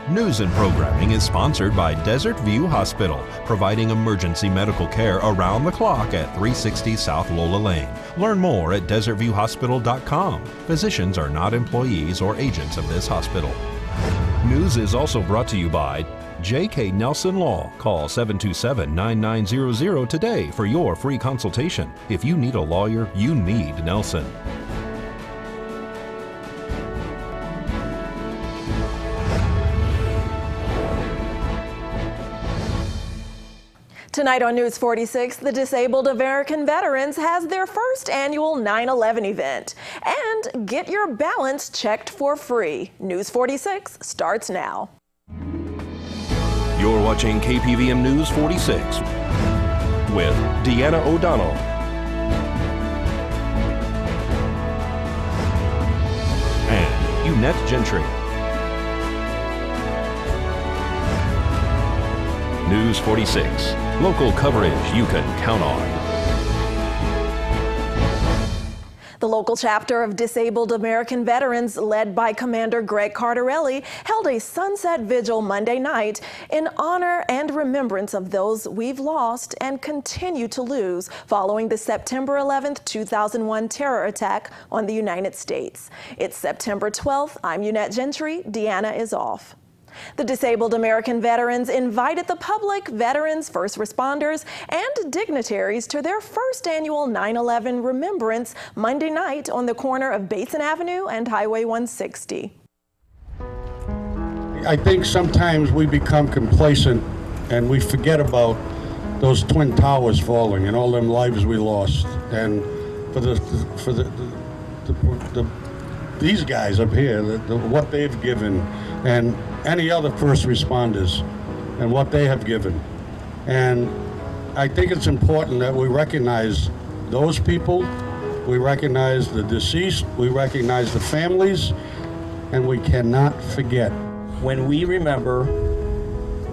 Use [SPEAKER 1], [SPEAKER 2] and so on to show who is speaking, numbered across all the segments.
[SPEAKER 1] News and programming is sponsored by Desert View Hospital, providing emergency medical care around the clock at 360 South Lola Lane. Learn more at desertviewhospital.com. Physicians are not employees or agents of this hospital. News is also brought to you by J.K. Nelson Law. Call 727-9900 today for your free consultation. If you need a lawyer, you need Nelson.
[SPEAKER 2] Tonight on News 46, the Disabled American Veterans has their first annual 9/11 event. And get your balance checked for free. News 46 starts now.
[SPEAKER 1] You're watching KPVM News 46 with Deanna O'Donnell and Eunette Gentry. News 46, local coverage you can count on.
[SPEAKER 2] The local chapter of Disabled American Veterans, led by Commander Greg Cardarelli, held a sunset vigil Monday night in honor and remembrance of those we've lost and continue to lose following the September 11th, 2001 terror attack on the United States. It's September 12th. I'm Eunette Gentry. Deanna is off. The Disabled American Veterans invited the public, veterans, first responders, and dignitaries to their first annual 9/11 remembrance Monday night on the corner of Basin Avenue and Highway 160.
[SPEAKER 3] I think sometimes we become complacent and we forget about those Twin Towers falling and all them lives we lost. And for these guys up here, what they've given, and any other first responders and what they have given. And I think it's important that we recognize those people, we recognize the deceased, we recognize the families, and we cannot forget.
[SPEAKER 4] When we remember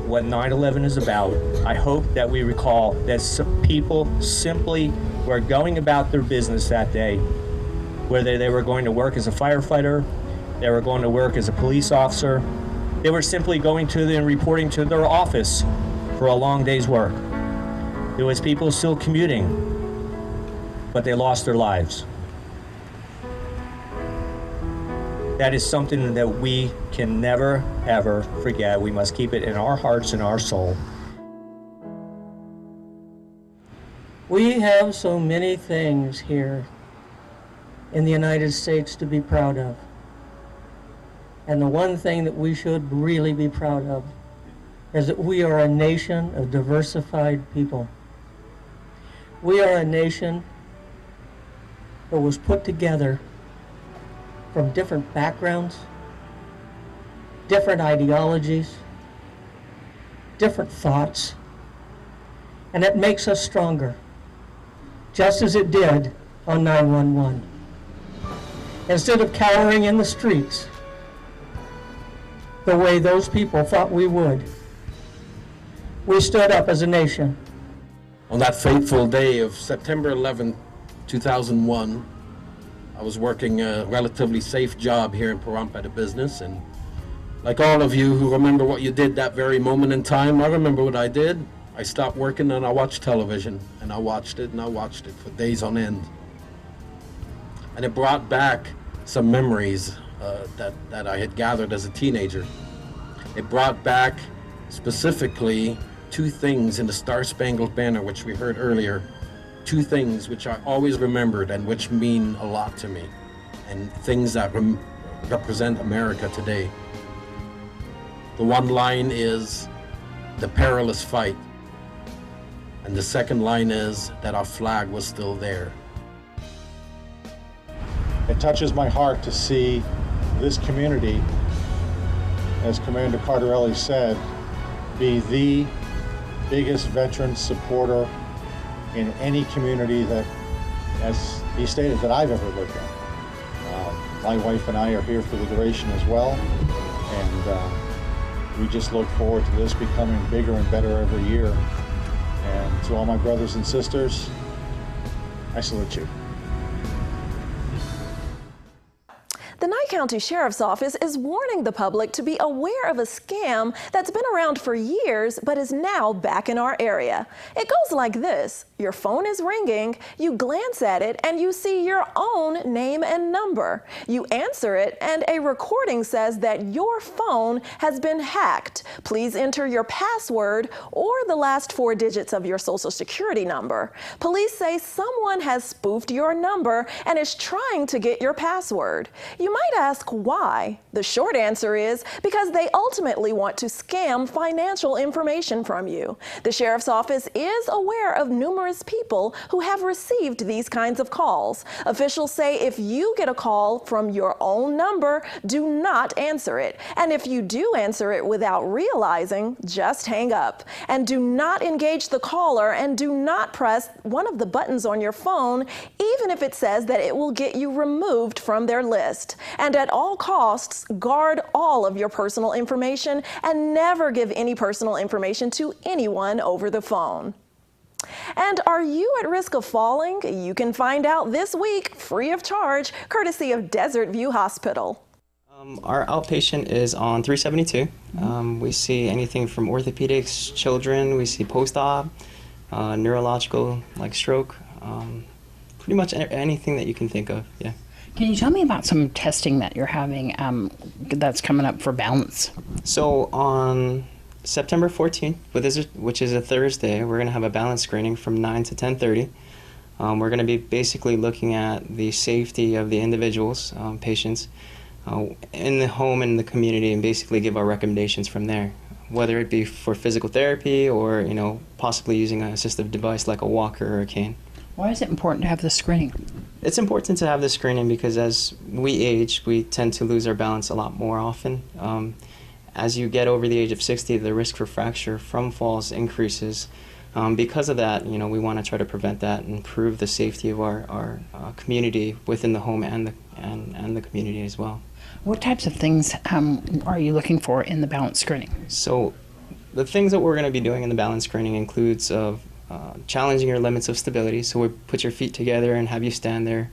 [SPEAKER 4] what 9/11 is about, I hope that we recall that some people simply were going about their business that day, whether they were going to work as a firefighter, they were going to work as a police officer, they were simply going to and reporting to their office for a long day's work. There was people still commuting, but they lost their lives. That is something that we can never, ever forget. We must keep it in our hearts and our soul.
[SPEAKER 5] We have so many things here in the United States to be proud of. And the one thing that we should really be proud of is that we are a nation of diversified people. We are a nation that was put together from different backgrounds, different ideologies, different thoughts, and it makes us stronger, just as it did on 9/11. Instead of cowering in the streets the way those people thought we would, we stood up as a nation.
[SPEAKER 6] On that fateful day of September 11, 2001, I was working a relatively safe job here in Pahrump at a business, and like all of you who remember what you did that very moment in time, I remember what I did. I stopped working and I watched television, and I watched it and I watched it for days on end. And it brought back some memories that I had gathered as a teenager. It brought back specifically two things in the Star-Spangled Banner, which we heard earlier. Two things which I always remembered and which mean a lot to me, and things that represent America today. The one line is the perilous fight, and the second line is that our flag was still there.
[SPEAKER 7] It touches my heart to see this community, as Commander Cardarelli said, be the biggest veteran supporter in any community that, as he stated, that I've ever lived in. My wife and I are here for the duration as well, and we just look forward to this becoming bigger and better every year. And to all my brothers and sisters, I salute you.
[SPEAKER 2] The night County Sheriff's Office is warning the public to be aware of a scam that's been around for years but is now back in our area. It goes like this. Your phone is ringing, you glance at it, and you see your own name and number. You answer it, and a recording says that your phone has been hacked. Please enter your password or the last 4 digits of your Social Security number. Police say someone has spoofed your number and is trying to get your password. You might ask why. The short answer is because they ultimately want to scam financial information from you. The Sheriff's Office is aware of numerous people who have received these kinds of calls. Officials say if you get a call from your own number, do not answer it. And if you do answer it without realizing, just hang up. And do not engage the caller, and do not press one of the buttons on your phone, even if it says that it will get you removed from their list. And at all costs, guard all of your personal information and never give any personal information to anyone over the phone. And are you at risk of falling? You can find out this week, free of charge, courtesy of Desert View Hospital.
[SPEAKER 8] Our outpatient is on 372. We see anything from orthopedics, children, we see post-op, neurological, like stroke, pretty much anything that you can think of, yeah.
[SPEAKER 9] Can you tell me about some testing that you're having that's coming up for balance?
[SPEAKER 8] So on September 14th, which is a Thursday, we're going to have a balance screening from 9 to 10:30. We're going to be basically looking at the safety of the individuals, patients, in the home and in the community, and basically give our recommendations from there, whether it be for physical therapy or, you know, possibly using an assistive device like a walker or a cane.
[SPEAKER 9] Why is it important to have this screening?
[SPEAKER 8] It's important to have this screening because as we age, we tend to lose our balance a lot more often. As you get over the age of 60, the risk for fracture from falls increases. Because of that, you know, we want to try to prevent that and improve the safety of our community within the home and the community as well.
[SPEAKER 9] What types of things are you looking for in the balance screening?
[SPEAKER 8] So the things that we're going to be doing in the balance screening includes challenging your limits of stability. So we put your feet together and have you stand there.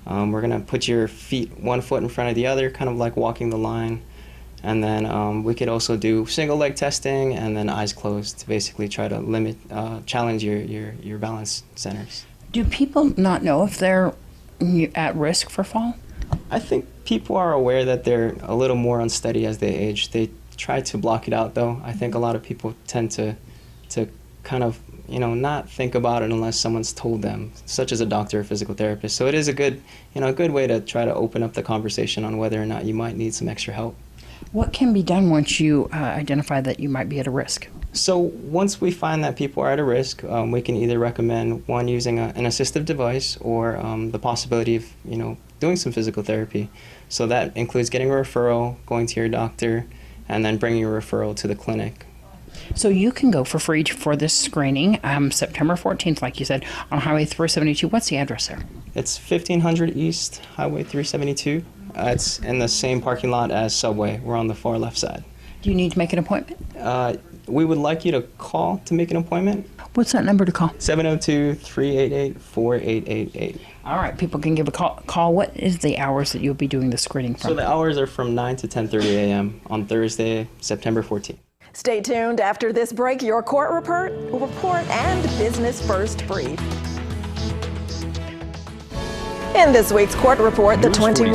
[SPEAKER 8] We're going to put your feet 1 foot in front of the other, kind of like walking the line. And then we could also do single leg testing and then eyes closed to basically try to challenge your balance centers.
[SPEAKER 9] Do people not know if they're at risk for fall?
[SPEAKER 8] I think people are aware that they're a little more unsteady as they age. They try to block it out though. I think a lot of people tend to kind of, you know, not think about it unless someone's told them, such as a doctor or physical therapist. So it is a good way to try to open up the conversation on whether or not you might need some extra help.
[SPEAKER 9] What can be done once you identify that you might be at a risk?
[SPEAKER 8] So once we find that people are at a risk, we can either recommend one using an assistive device or the possibility of, you know, doing some physical therapy. So that includes getting a referral, going to your doctor, and then bringing your referral to the clinic.
[SPEAKER 9] So you can go for free for this screening September 14th, like you said, on Highway 372. What's the address there?
[SPEAKER 8] It's 1500 East Highway 372. It's in the same parking lot as Subway. We're on the far left side.
[SPEAKER 9] Do you need to make an appointment?
[SPEAKER 8] We would like you to call to make an appointment.
[SPEAKER 9] What's that number to call?
[SPEAKER 8] 702-388-4888.
[SPEAKER 9] All right, people can give a call. What is the hours that you'll be doing the screening from?
[SPEAKER 8] So the hours are from 9 to 10:30 a.m. on Thursday, September 14th.
[SPEAKER 2] Stay tuned after this break, your court report and Business First Brief. In this week's court report, the 21